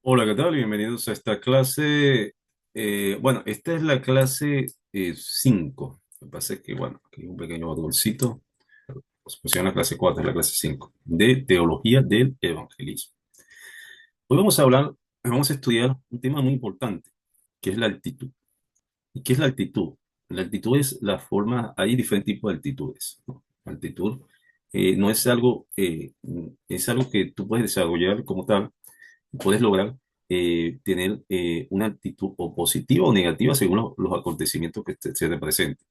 Hola, ¿qué tal? Bienvenidos a esta clase. Bueno, esta es la clase 5. Lo que pasa es que, bueno, aquí hay un pequeño dolcito. Pues pusieron la clase 4, es la clase 5 de Teología del Evangelismo. Hoy vamos a estudiar un tema muy importante, que es la actitud. ¿Y qué es la actitud? La actitud es la forma, hay diferentes tipos de actitudes, ¿no? La actitud no es algo, es algo que tú puedes desarrollar como tal, puedes lograr tener una actitud o positiva o negativa según los acontecimientos que se te presenten.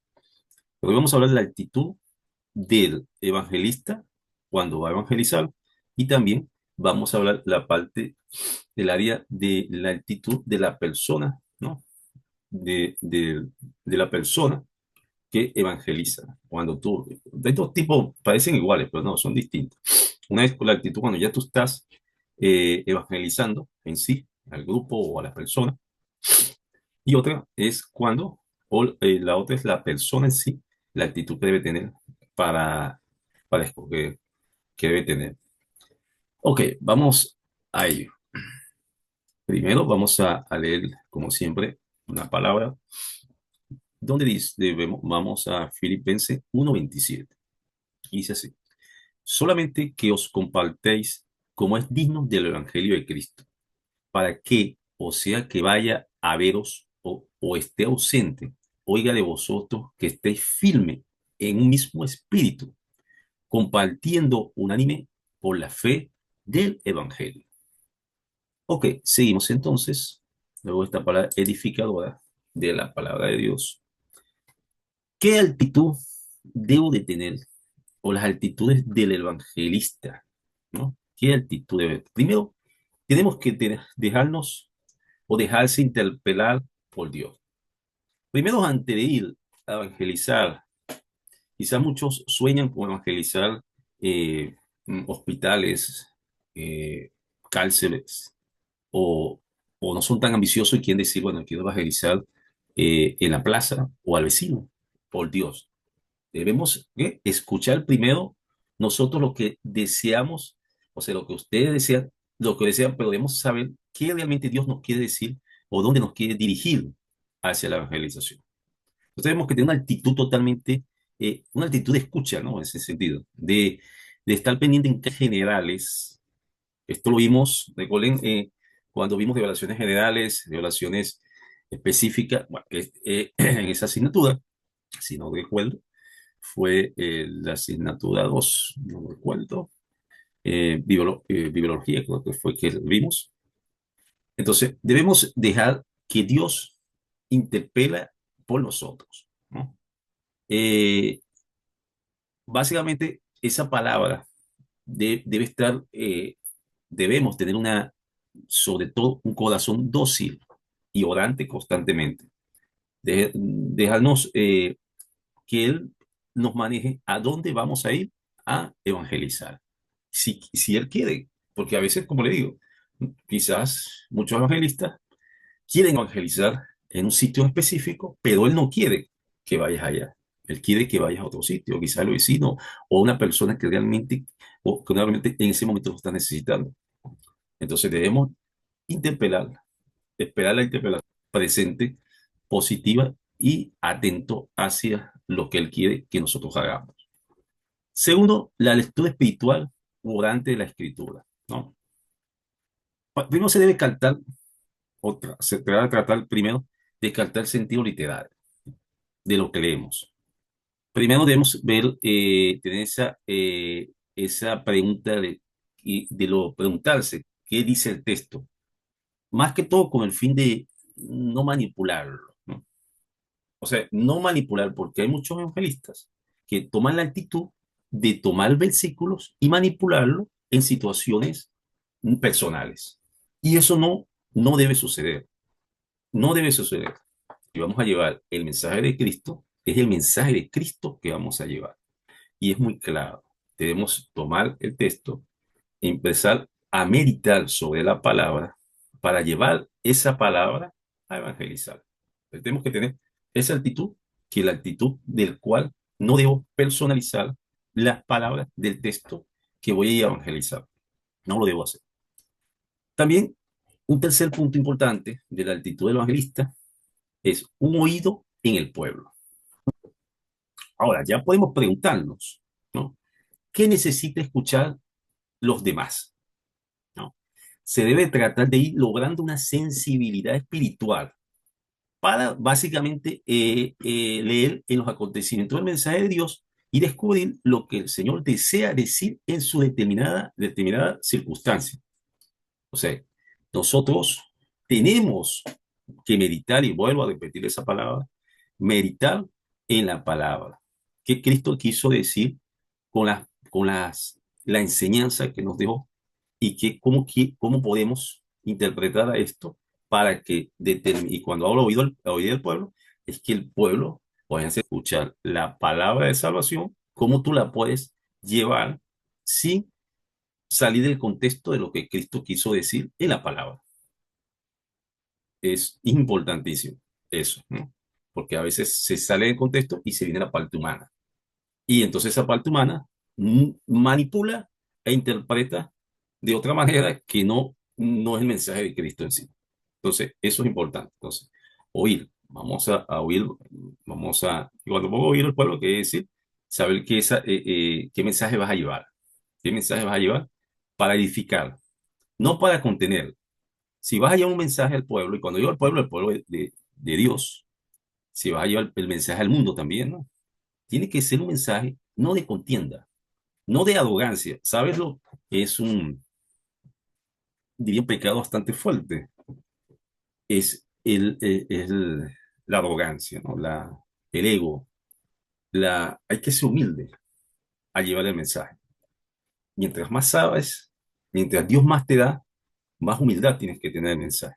Pero hoy vamos a hablar de la actitud del evangelista cuando va a evangelizar y también vamos a hablar la parte del área de la actitud de la persona, ¿no? De la persona que evangeliza. Cuando tú, de estos tipos parecen iguales, pero no, son distintos. Una es con la actitud cuando ya tú estás evangelizando en sí, al grupo o a la persona, y otra es cuando, la otra es la persona en sí, la actitud que debe tener para, para escoger qué debe tener. Ok, vamos a ello. Primero vamos a leer, como siempre, una palabra donde dice, vamos a Filipenses 1:27. Dice así: solamente que os compartéis como es digno del Evangelio de Cristo, para que, o sea que vaya a veros o esté ausente, oiga de vosotros que estéis firme en un mismo espíritu, compartiendo unánime por la fe del Evangelio. Ok, seguimos entonces. Luego esta palabra edificadora de la palabra de Dios. ¿Qué actitud debo de tener o las actitudes del evangelista, ¿no? ¿Qué actitud debe? Primero, tenemos que dejarnos o dejarse interpelar por Dios. Primero, antes de ir a evangelizar, quizás muchos sueñan con evangelizar eh, hospitales, eh, cárceles, o, o no son tan ambiciosos y quieren decir, bueno, quiero evangelizar en la plaza o al vecino, por Dios. Debemos escuchar primero nosotros lo que deseamos, o sea, lo que ustedes desean, lo que desean, pero debemos saber qué realmente Dios nos quiere decir o dónde nos quiere dirigir hacia la evangelización. Entonces tenemos que tener una actitud totalmente, una actitud de escucha, ¿no? En ese sentido, de estar pendiente en qué generales. Esto lo vimos, recuerden, cuando vimos evaluaciones generales, evaluaciones específicas, bueno, en esa asignatura, si no recuerdo, fue la asignatura 2 no recuerdo, biología, creo que fue que vimos. Entonces, debemos dejar que Dios interpela por nosotros, ¿no? Eh, Básicamente, esa palabra debe estar, debemos tener sobre todo, un corazón dócil y orante constantemente. Dejarnos que Él nos maneje a dónde vamos a ir a evangelizar. Si Él quiere, porque a veces, como le digo, quizás muchos evangelistas quieren evangelizar en un sitio específico, pero Él no quiere que vayas allá. Él quiere que vayas a otro sitio, quizás el vecino o una persona que realmente en ese momento lo está necesitando. Entonces debemos interpelar, esperar la interpelación presente, positiva y atento hacia lo que Él quiere que nosotros hagamos. Segundo, la lectura espiritual durante la escritura, ¿no? Primero se debe captar, se trata de tratar primero de captar el sentido literal de lo que leemos. Primero debemos ver, tener esa pregunta de lo preguntarse, ¿qué dice el texto? Más que todo con el fin de no manipularlo, ¿no? O sea, no manipular, porque hay muchos evangelistas que toman la actitud de tomar versículos y manipularlo en situaciones personales. Y eso no debe suceder. No debe suceder. Y vamos a llevar el mensaje de Cristo, es el mensaje de Cristo que vamos a llevar. Y es muy claro. Debemos tomar el texto e empezar a meditar sobre la palabra para llevar esa palabra a evangelizar. Entonces, tenemos que tener esa actitud, que es la actitud del cual no debo personalizar las palabras del texto que voy a evangelizar. No lo debo hacer. También Un tercer punto importante de la actitud del evangelista es un oído en el pueblo. Ahora, ya podemos preguntarnos, ¿no? ¿Qué necesita escuchar los demás? ¿No? Se debe tratar de ir logrando una sensibilidad espiritual para básicamente leer en los acontecimientos del mensaje de Dios y descubrir lo que el Señor desea decir en su determinada circunstancia. O sea, nosotros tenemos que meditar, y vuelvo a repetir esa palabra, meditar en la palabra. ¿Qué Cristo quiso decir la enseñanza que nos dejó y cómo podemos interpretar a esto para que determine, y cuando hablo oído del pueblo, es que el pueblo vaya a escuchar la palabra de salvación, cómo tú la puedes llevar sin salir del contexto de lo que Cristo quiso decir en la palabra. Es importantísimo eso, ¿no? Porque a veces se sale del contexto y se viene la parte humana. Y entonces esa parte humana manipula e interpreta de otra manera que no es el mensaje de Cristo en sí. Entonces, eso es importante. Entonces, oír, a oír, y cuando pongo oír al pueblo, quiere decir saber qué mensaje vas a llevar, qué mensaje vas a llevar para edificar, no para contener. Si vas a llevar un mensaje al pueblo, y cuando digo al pueblo, el pueblo de Dios, si vas a llevar el mensaje al mundo también, ¿no? Tiene que ser un mensaje no de contienda, no de arrogancia. ¿Sabes lo? Es diría, un pecado bastante fuerte. Es la arrogancia, ¿no? El ego. Hay que ser humilde al llevar el mensaje. Mientras más sabes, mientras Dios más te da, más humildad tienes que tener el mensaje.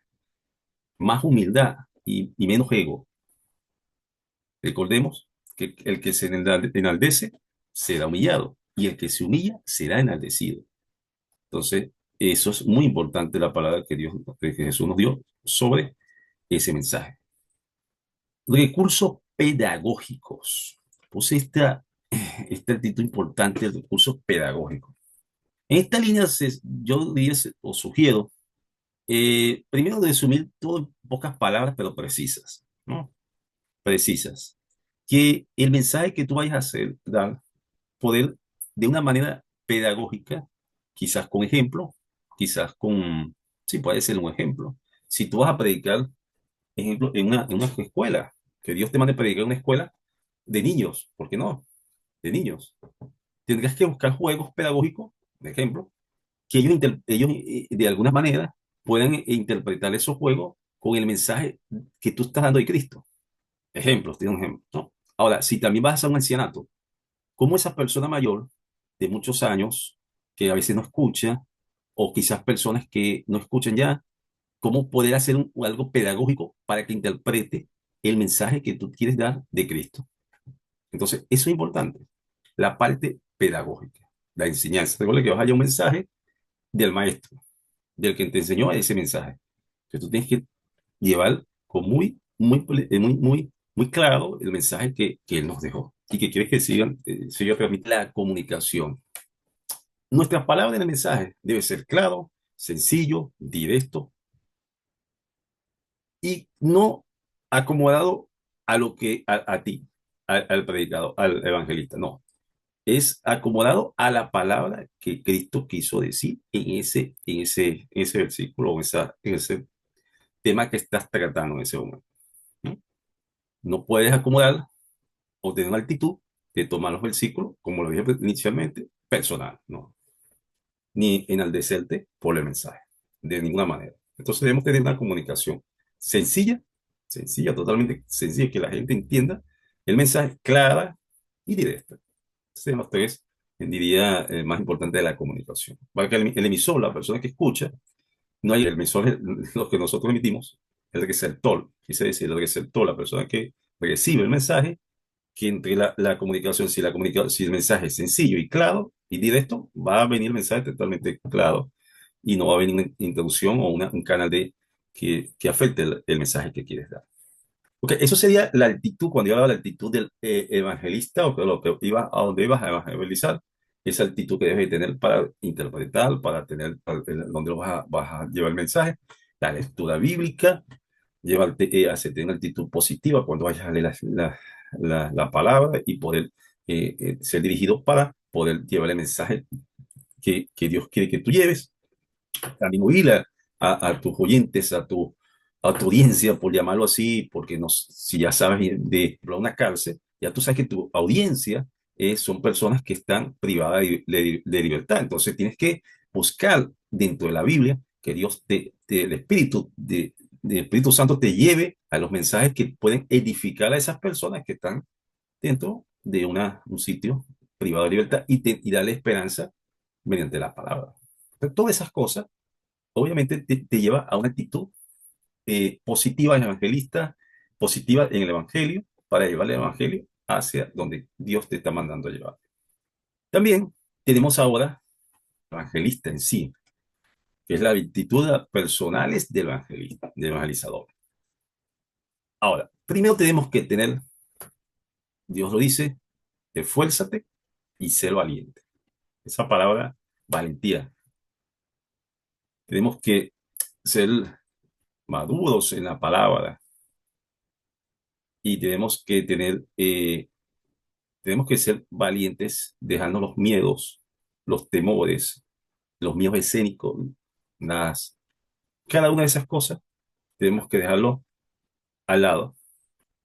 Más humildad y menos ego. Recordemos que el que se enaldece será humillado y el que se humilla será enaldecido. Entonces, eso es muy importante la palabra que Jesús nos dio sobre ese mensaje. Recursos pedagógicos. Puse esta actitud importante de recursos pedagógicos. En esta línea yo diría o sugiero, primero resumir todo en pocas palabras, pero precisas, ¿no? Precisas. Que el mensaje que tú vayas a dar, poder de una manera pedagógica, quizás con ejemplo, quizás sí puede ser un ejemplo. Si tú vas a predicar, ejemplo, en una escuela, que Dios te mande a predicar en una escuela de niños, ¿por qué no? De niños. Tendrás que buscar juegos pedagógicos, por ejemplo, que ellos de alguna manera puedan interpretar esos juegos con el mensaje que tú estás dando de Cristo. Ejemplos, tiene un ejemplo, ¿no? Ahora, si también vas a un ancianato, cómo esa persona mayor de muchos años, que a veces no escucha, o quizás personas que no escuchan ya, cómo poder hacer algo pedagógico para que interprete el mensaje que tú quieres dar de Cristo. Entonces, eso es importante, la parte pedagógica, la enseñanza. Recuerda que vas a hallar un mensaje del maestro, del que te enseñó ese mensaje. Entonces, tú tienes que llevar con muy claro el mensaje que él nos dejó y que quieres que siga transmitiendo la comunicación. Nuestras palabras en el mensaje debe ser claro, sencillo, directo y no acomodado a lo que a ti, al predicador, al evangelista. No, es acomodado a la palabra que Cristo quiso decir en ese versículo, en ese tema que estás tratando en ese momento. ¿No? No puedes acomodar o tener una actitud de tomar los versículos, como lo dije inicialmente, personal, ¿no? Ni enaldecerte por el mensaje, de ninguna manera. Entonces debemos tener una comunicación sencilla, sencilla, totalmente sencilla, que la gente entienda el mensaje clara y directa. Son los tres, diría, más importantes de la comunicación. Para que el emisor, la persona que escucha, no hay el emisor, lo que nosotros emitimos, el receptor, quise decir, el receptor, la persona que recibe el mensaje, que entre la comunicación, si el mensaje es sencillo y claro y directo, va a venir el mensaje totalmente claro y no va a venir una interrupción o un canal que afecte el mensaje que quieres dar. Ok, eso sería la actitud, cuando yo hablaba de la actitud del evangelista o que lo que iba a donde ibas a evangelizar, esa actitud que debes de tener para interpretar, para tener donde vas a llevar el mensaje la lectura bíblica, hace tener actitud positiva cuando vayas a leer la palabra y poder ser dirigido para poder llevar el mensaje que Dios quiere que tú lleves. También oír a tus oyentes, a tu audiencia, por llamarlo así, porque no, si ya sabes de una cárcel, ya tú sabes que tu audiencia son personas que están privadas de libertad. Entonces tienes que buscar dentro de la Biblia que Dios, el Espíritu, del Espíritu Santo te lleve a los mensajes que pueden edificar a esas personas que están dentro de un sitio privado de libertad y darle esperanza mediante la palabra. Entonces, todas esas cosas obviamente te lleva a una actitud positiva en evangelista, positiva en el evangelio, para llevar el evangelio hacia donde Dios te está mandando a llevar. También tenemos ahora evangelista en sí, que es la actitud personales del evangelista, del evangelizador. Ahora, primero tenemos que tener, Dios lo dice, esfuérzate y sé valiente. Esa palabra, valentía. Tenemos que ser maduros en la palabra y tenemos que ser valientes, dejando los miedos, los temores, los miedos escénicos, las, cada una de esas cosas, tenemos que dejarlo al lado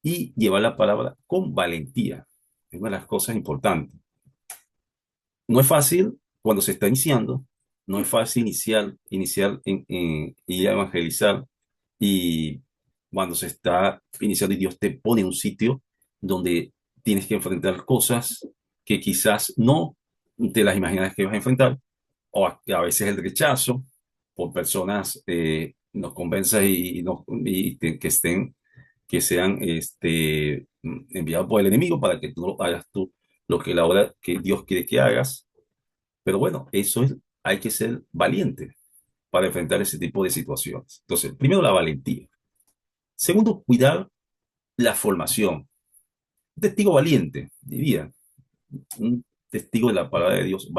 y llevar la palabra con valentía. Es una de las cosas importantes. No es fácil cuando se está iniciando, no es fácil iniciar y evangelizar y cuando se está iniciando y Dios te pone en un sitio donde tienes que enfrentar cosas que quizás no te las imaginas que vas a enfrentar, o a veces el rechazo por personas nos convenzas que sean enviados por el enemigo para que tú no hagas tú lo que la hora que Dios quiere que hagas. Pero bueno, hay que ser valiente para enfrentar ese tipo de situaciones. Entonces, primero la valentía. Segundo, cuidar la formación. Un testigo valiente, diría, un testigo de la palabra de Dios,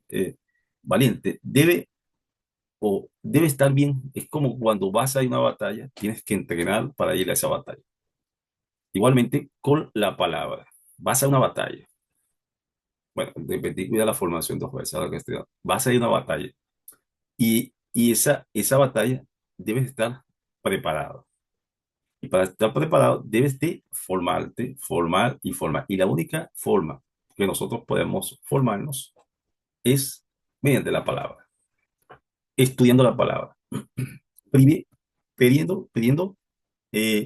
eh, valiente, debe estar bien. Es como cuando vas a una batalla, tienes que entrenar para ir a esa batalla. Igualmente con la palabra. Vas a una batalla. Bueno, depende, cuida la formación de fuerza, vas a ir a una batalla. Y esa batalla debes estar preparado. Y para estar preparado, debes de formarte, formar y formar. Y la única forma que nosotros podemos formarnos es mediante la palabra, estudiando la palabra. Prime- pidiendo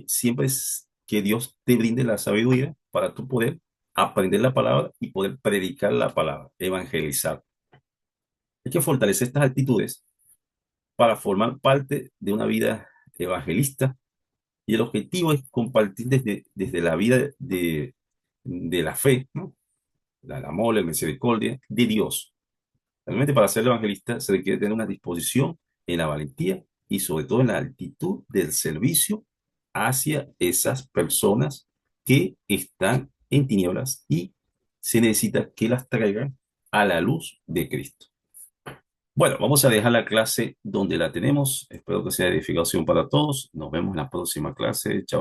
siempre es que Dios te brinde la sabiduría para tú poder aprender la palabra y poder predicar la palabra, evangelizar. Hay que fortalecer estas actitudes para formar parte de una vida evangelista. Y el objetivo es compartir desde la vida de la fe, ¿no? El amor, la misericordia de Dios. Realmente para ser evangelista se requiere tener una disposición en la valentía y sobre todo en la actitud del servicio hacia esas personas que están en tinieblas y se necesita que las traigan a la luz de Cristo. Bueno, vamos a dejar la clase donde la tenemos. Espero que sea de edificación para todos. Nos vemos en la próxima clase. Chao.